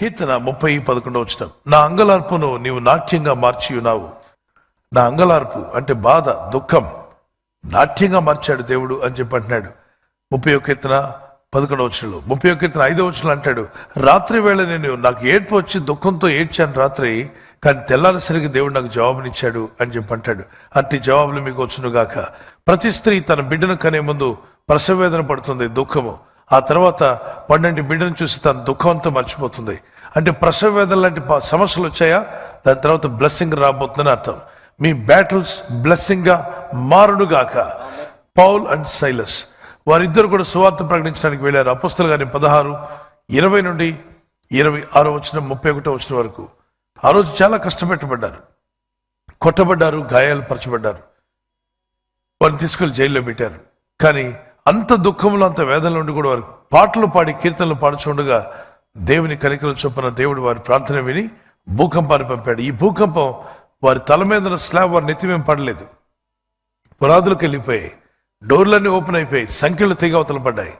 కీర్తన 30:11 నా అంగలార్పును నీవు నాట్యంగా మార్చి ఉన్నావు. నా అంగలార్పు అంటే బాధ, దుఃఖం నాట్యంగా మార్చాడు దేవుడు అని చెప్పి అంటున్నాడు. 31 కీర్తన 11 31 కీర్తన 5 అంటాడు, రాత్రి వేళ నేను నాకు ఏడ్పు వచ్చి దుఃఖంతో ఏడ్చాను రాత్రి, కానీ తెల్లారిసరికి దేవుడు నాకు జవాబునిచ్చాడు అని చెప్పి అంటాడు. అట్టి జవాబులు మీకు వచ్చునుగాక. ప్రతి స్త్రీ తన బిడ్డను కనే ముందు ప్రసవేదన పడుతుంది, దుఃఖము. ఆ తర్వాత 12 బిడ్డను చూసి తన దుఃఖంతో మర్చిపోతుంది. అంటే ప్రసవ వేదన లాంటి సమస్యలు వచ్చాయా, దాని తర్వాత బ్లెస్సింగ్ రాబోతుందని అర్థం. మీ బ్యాటిల్స్ బ్లెస్సింగ్ గా మారునుగాక. పౌల్ అండ్ సైలస్ వారిద్దరు కూడా సువార్త ప్రకటించడానికి వెళ్ళారు. అపోస్తలుల కార్యం 16:20 నుండి 26 31 వరకు. ఆ రోజు చాలా కష్టపెట్టబడ్డారు, కొట్టబడ్డారు, గాయాలు పరచబడ్డారు, వారిని తీసుకెళ్లి జైల్లో పెట్టారు. కానీ అంత దుఃఖంలో, అంత వేదనలో ఉండి కూడా వారు పాటలు పాడి కీర్తనలు పాడుచుండగా దేవుని కనికరం చొప్పున దేవుడు వారి ప్రార్థన విని భూకంపాన్ని పంపాడు. ఈ భూకంపం వారి తల మీద స్లాబ్ వారి నెత్తిమేం పడలేదు, పునాదులకు వెళ్ళిపోయాయి, డోర్లన్నీ ఓపెన్ అయిపోయి సంఖ్యలు తెగవతలు పడ్డాయి.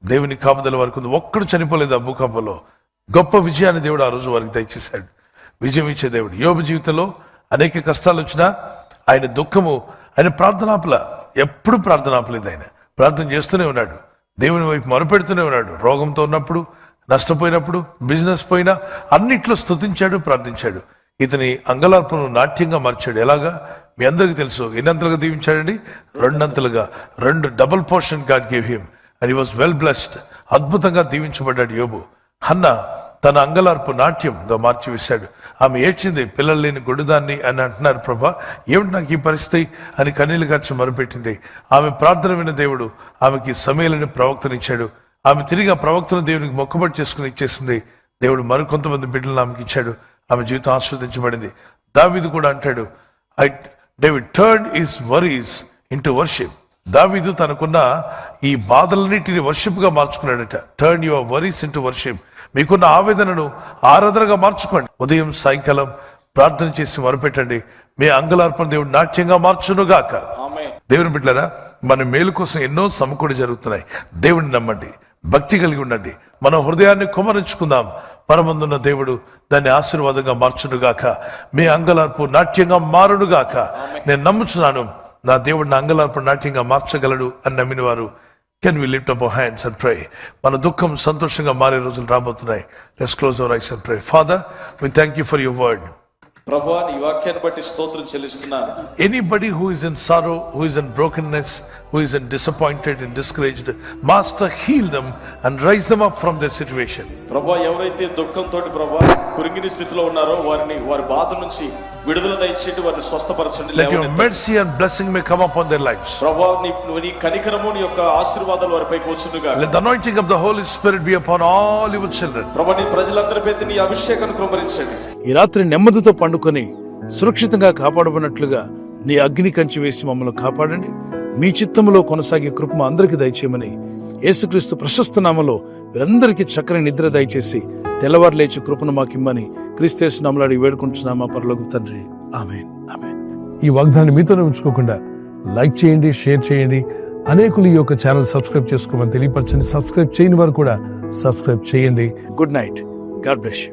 దేవుని కాపుదల వారికి ఉంది, ఒక్కడు చనిపోలేదు ఆ భూకంపంలో. గొప్ప విజయాన్ని దేవుడు ఆ రోజు వారికి దయచేశాడు. విజయం ఇచ్చే దేవుడు. యోబు జీవితంలో అనేక కష్టాలు వచ్చినా ఆయన దుఃఖము, ఆయన ప్రార్థనాపల, ఎప్పుడు ప్రార్థనాపలేదు. ఆయన ప్రార్థన చేస్తూనే ఉన్నాడు, దేవుని వైపు మొరపెడుతూనే ఉన్నాడు. రోగంతో ఉన్నప్పుడు, నష్టపోయినప్పుడు, బిజినెస్ పోయినా అన్నిట్లో స్తుతించాడు, ప్రార్థించాడు. ఇతని అంగలార్పును నాట్యంగా మార్చాడు. ఎలాగా మీ అందరికీ తెలుసు. ఎన్నంతలుగా దీవించాడండి? 2 అంతలుగా. 2 double portion God gave him and he was well blessed. అద్భుతంగా దీవించబడ్డాడు యోబు. హన్నా తన అంగలార్పు నాట్యంగా మార్చి వేశాడు. ఆమె ఏడ్చింది, పిల్లలు లేని గొడ్డుదాన్ని అని అంటున్నారు. ప్రభా, ఏమిటి నాకు ఈ పరిస్థితి అని కన్నీళ్లు గార్చి మొరపెట్టింది. ఆమె ప్రార్థన విన్న దేవుడు ఆమెకి సమయలని ప్రవక్తనిచ్చాడు. ఆమె తిరిగి ఆ ప్రవక్తను దేవునికి మొక్కుబడి చేసుకుని ఇచ్చేసింది. దేవుడు మరికొంతమంది బిడ్డలను ఆమెకి ఇచ్చాడు. ఆమె జీవితం ఆస్వాదించబడింది. దావీదు కూడా అంటాడు, David turn his worries into worship. దావీదు తనకున్న ఈ బాధలన్నిటిని వర్షిప్ గా మార్చుకున్నాడట. Turn your worries into worship. మీకున్న ఆవేదనను ఆరాధనగా మార్చుకోండి. ఉదయం సాయంకాలం ప్రార్థన చేసి మొరపెట్టండి. మీ అంగలార్పణ దేవుడు నాట్యంగా మార్చునుగాక. దేవుని బిడ్డలారా, మన మేలు కోసం ఎన్నో సమకూడి జరుగుతున్నాయి. దేవుడిని నమ్మండి, భక్తి కలిగి ఉండండి. మన హృదయాన్ని కుమరించుకుందాం. పరమందున్న దేవుడు దాన్ని ఆశీర్వాదంగా మార్చునుగాక. మీ అంగలార్పు నాట్యంగా మారునుగాక. నేను నమ్ముచున్నాను, నా దేవుడు నా అంగలార్పు నాట్యంగా మార్చగలడు అని నమ్మిన వారు can we lift up our hands and pray? మన దుఃఖం సంతోషంగా మారే రోజులు రాబోతున్నాయి. Let's close our eyes and pray. Father, we thank you for your word. ప్రభువా, నీ వాక్యాన్ని బట్టి స్తోత్రం చెల్లిస్తున్నాను. Anybody who is in sorrow, who is in brokenness, who is in disappointed and discouraged, Master, heal them and rise them up from their situation. ప్రభువా, ఎవరైతే దుఃఖంతో ప్రభువా కురింగిన స్థితిలో ఉన్నారో వారి బాధ నుంచి విడుదల దయచేయండి, వారిని స్వస్థపరచండి. Let your mercy and blessing may come upon their lives. ప్రభువా, నీ కనికరము, నీ యొక్క ఆశీర్వాదాలు వారిపైకి వచ్చునుగాక. Let the anointing of the Holy Spirit be upon all your children. ప్రభువా, నీ ప్రజలందరిపై నీ అభిషేకాన్ని కుమ్మరించండి. ఈ రాత్రి నెమ్మదితో పండుకొని సురక్షితంగా కాపాడబడినట్లుగా నీ అగ్ని కంచి వేసి మమ్మల్ని కాపాడండి. మీ చిత్తములో కొనసాగే కృప మా అందరికీ దయచేయమని యేసుక్రీస్తు ప్రశస్త నామములో వీరందరికీ చక్కని నిద్ర దయచేసి తెల్లవారు లేచి కృపను మాకిమ్మని క్రీస్తు నామములో అడిగి వేడుకుంటున్నామా పరలోకపు తండ్రి. ఆమేన్, ఆమేన్. ఈ వాగ్దానాన్ని మీతోనే ఉంచుకోకుండా లైక్ చేయండి, షేర్ చేయండి. అనేకులు ఈ యొక్క ఛానల్ సబ్స్క్రైబ్ చేసుకోమని తెలియపరచండి. సబ్స్క్రైబ్ చేయని వారు కూడా సబ్స్క్రైబ్ చేయండి. Good night. God bless you.